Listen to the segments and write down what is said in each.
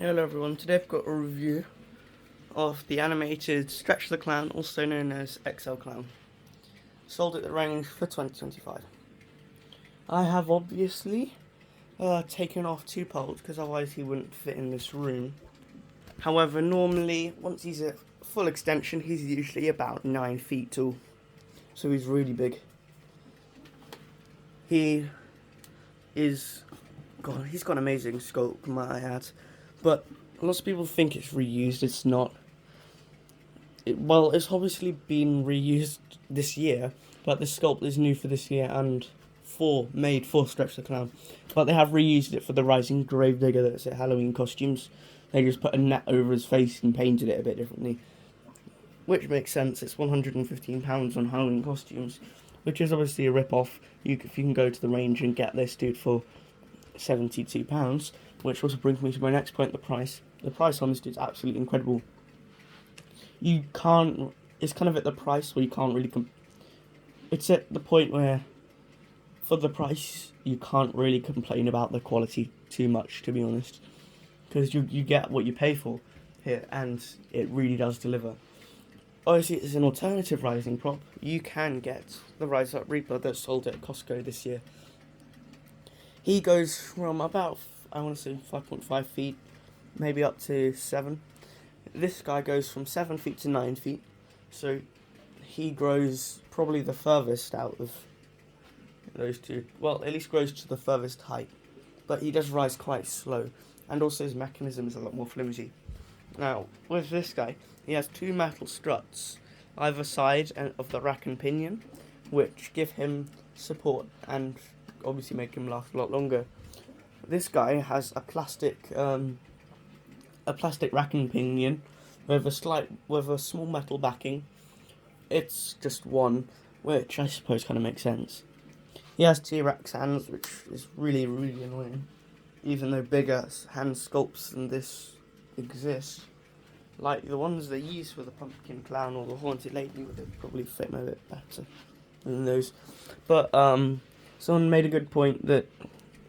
Hello everyone, today I've got a review of the animated Stretch the Clown, also known as XL Clown. Sold at the range for 2025. I have obviously taken off two poles because otherwise he wouldn't fit in this room. However, normally, once he's at full extension, he's usually about 9 feet tall. So he's really big. He's got an amazing sculpt, might I add. But lots of people think it's reused. It's not. It's obviously been reused this year, but the sculpt is new for this year and made for Stretch the Clown. But they have reused it for the Rising Gravedigger that's at Halloween costumes. They just put a net over his face and painted it a bit differently. Which makes sense. It's £115 on Halloween costumes, which is obviously a rip-off. If you can go to the range and get this dude for £72, which also brings me to my next point, the price. The price on this dude's absolutely incredible. It's kind of at the price where you can't really it's at the point where, for the price, you can't really complain about the quality too much, to be honest. Because you get what you pay for here, and it really does deliver. Obviously, it's an alternative rising prop. You can get the Rise Up Reaper that's sold at Costco this year. He goes from about, I want to say 5.5 feet, maybe up to 7. This guy goes from 7 feet to 9 feet, so he grows probably the furthest out of those two. Well, at least grows to the furthest height, but he does rise quite slow, and also his mechanism is a lot more flimsy. Now, with this guy, he has 2 metal struts either side of the rack and pinion, which give him support and obviously make him last a lot longer. This guy has a plastic rack and pinion with a small metal backing. It's just one, which I suppose kind of makes sense. He has T-Rex hands, which is really, really annoying. Even though bigger hand sculpts than this exist, like the ones they use for the Pumpkin Clown or the Haunted Lady, would probably fit him a bit better than those. But someone made a good point that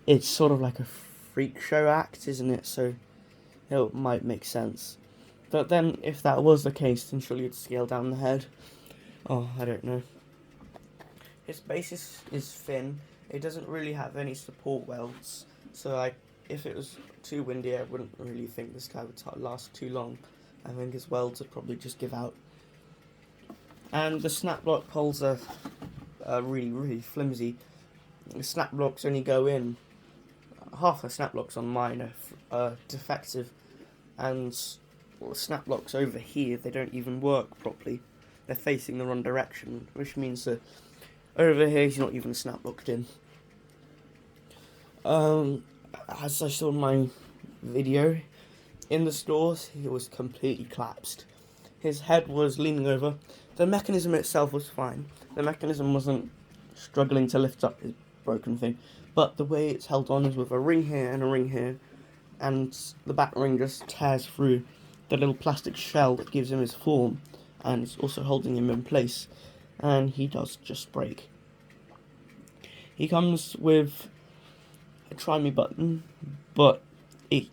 it's sort of like a freak show act, isn't it? So it might make sense. But then, if that was the case, then surely you'd scale down the head. Oh, I don't know. His base is thin. It doesn't really have any support welds. So if it was too windy, I wouldn't really think this guy would last too long. I think his welds would probably just give out. And the snap block poles are really, really flimsy. The snap blocks only go in. Half the snap blocks on mine are defective, and the snap blocks over here, they don't even work properly. They're facing the wrong direction, which means that over here he's not even snap blocked in. As I saw in my video, in the stores, he was completely collapsed. His head was leaning over. The mechanism itself was fine. The mechanism wasn't struggling to lift up his broken thing, but the way it's held on is with a ring here and a ring here, and the back ring just tears through the little plastic shell that gives him his form, and it's also holding him in place, and he does just break. He comes with a try me button, but it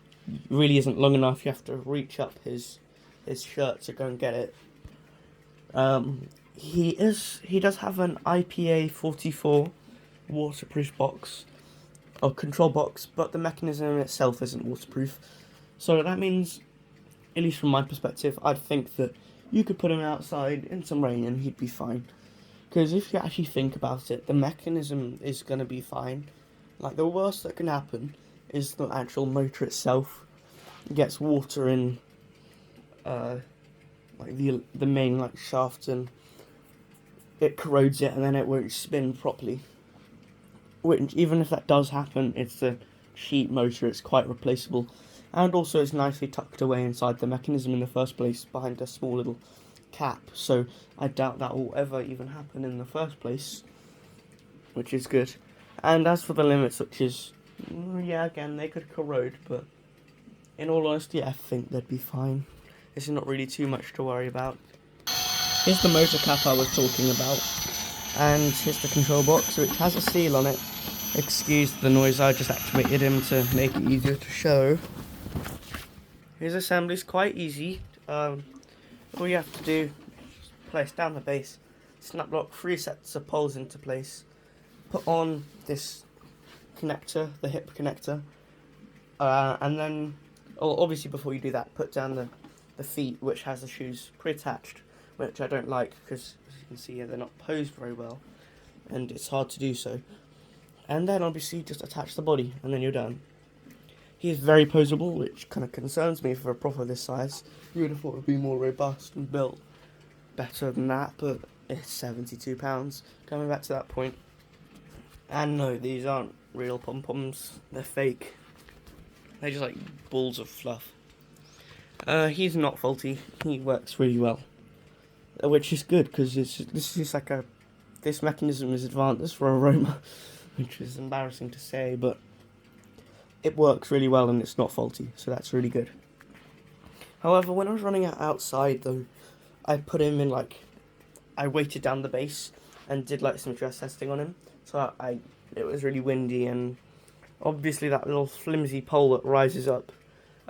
really isn't long enough. You have to reach up his shirt to go and get it. He does have an IPA 44 waterproof box or control box, but the mechanism itself isn't waterproof. So that means, at least from my perspective, I'd think that you could put him outside in some rain and he'd be fine. Because if you actually think about it, the mechanism is going to be fine. Like, the worst that can happen is the actual motor itself gets water in like the main shaft, and it corrodes it, and then it won't spin properly. Which, even if that does happen, it's a cheap motor, it's quite replaceable, and also it's nicely tucked away inside the mechanism in the first place behind a small little cap, so I doubt that will ever even happen in the first place, which is good. And as for the limits, which is, yeah, again, they could corrode, but in all honesty, I think they'd be fine. It's not really too much to worry about. Here's the motor cap I was talking about, and here's the control box, which has a seal on it. Excuse the noise, I just activated him to make it easier to show. His assembly is quite easy. All you have to do is place down the base, snap lock 3 sets of poles into place, put on this connector, the hip connector, and then, obviously before you do that, put down the feet, which has the shoes pre-attached, which I don't like because, as you can see, they're not posed very well, and it's hard to do so. And then obviously just attach the body, and then you're done. He is very poseable, which kind of concerns me for a profile this size. You would have thought it would be more robust and built better than that, but it's £72. Coming back to that point. And no, these aren't real pom-poms, they're fake. They're just like balls of fluff. He's not faulty, he works really well. Which is good, because this mechanism is advanced for aroma, which is embarrassing to say, but it works really well and it's not faulty, so that's really good. However, when I was running outside though, I put him in I weighted down the base and did some stress testing on him. So it was really windy, and obviously that little flimsy pole that rises up,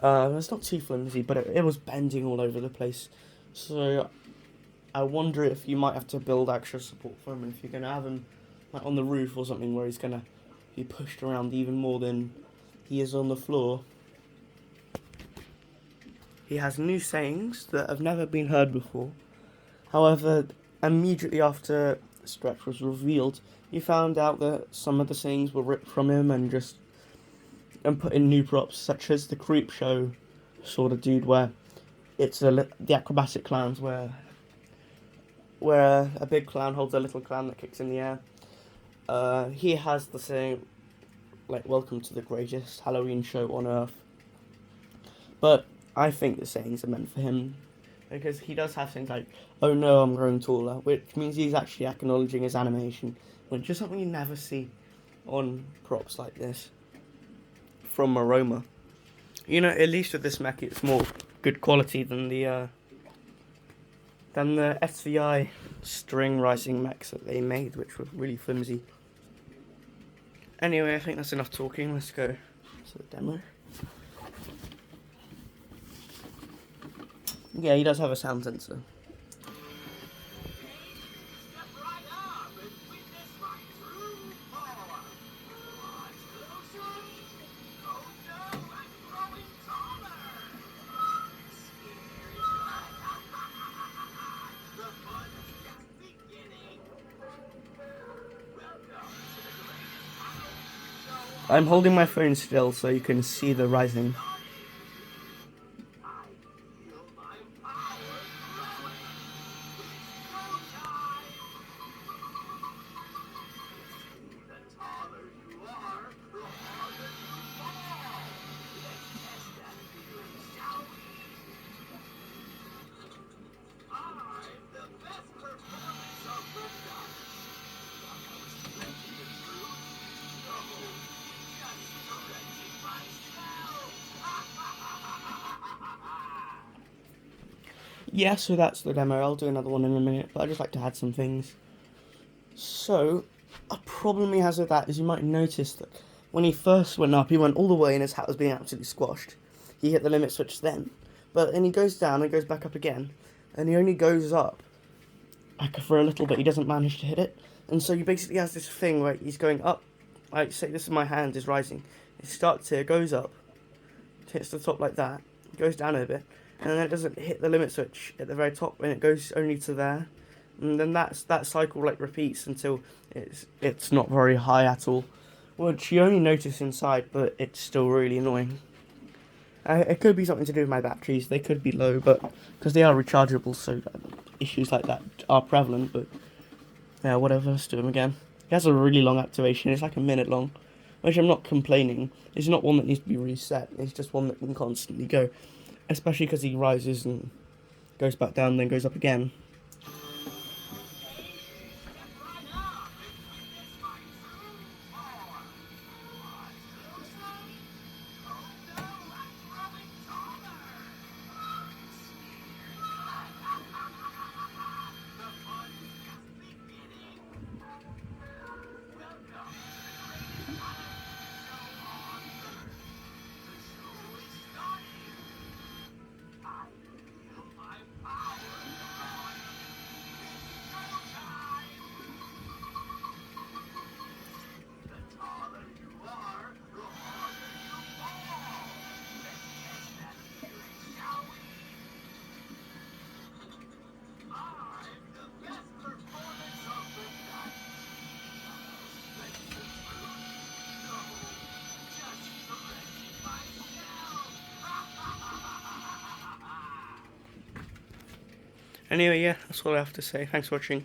it's not too flimsy, but it was bending all over the place. So I wonder if you might have to build extra support for him, if you're going to have him on the roof or something where he's going to be pushed around even more than he is on the floor. He has new sayings that have never been heard before. However, immediately after Stretch was revealed, you found out that some of the sayings were ripped from him and put in new props, such as the creep show sort of dude, where it's the acrobatic clowns where a big clown holds a little clown that kicks in the air. He has the saying, welcome to the greatest Halloween show on earth. But I think the sayings are meant for him, because he does have things like, oh no, I'm growing taller, which means he's actually acknowledging his animation, which is something you never see on props like this from Aroma. At least with this mech, it's more good quality than the SVI string rising mechs that they made, which were really flimsy. Anyway, I think that's enough talking. Let's go to the demo. Yeah, he does have a sound sensor. I'm holding my phone still so you can see the rising. Yeah, so that's the demo. I'll do another one in a minute, but I'd just like to add some things. So, a problem he has with that is you might notice that when he first went up, he went all the way and his hat was being absolutely squashed. He hit the limit switch then, but then he goes down and goes back up again, and he only goes up for a little bit. He doesn't manage to hit it, and so he basically has this thing where he's going up. Say this is my hand is rising. It starts here, goes up, hits the top like that, goes down a bit, and then it doesn't hit the limit switch at the very top, and it goes only to there, and then that cycle repeats until it's not very high at all, which you only notice inside, but it's still really annoying. It could be something to do with my batteries. They could be low, but because they are rechargeable, so issues like that are prevalent. But yeah, whatever. Let's do them again. It has a really long activation. It's like a minute long, which I'm not complaining. It's not one that needs to be reset. It's just one that can constantly go, especially because he rises and goes back down, then goes up again. Anyway, yeah, that's all I have to say. Thanks for watching.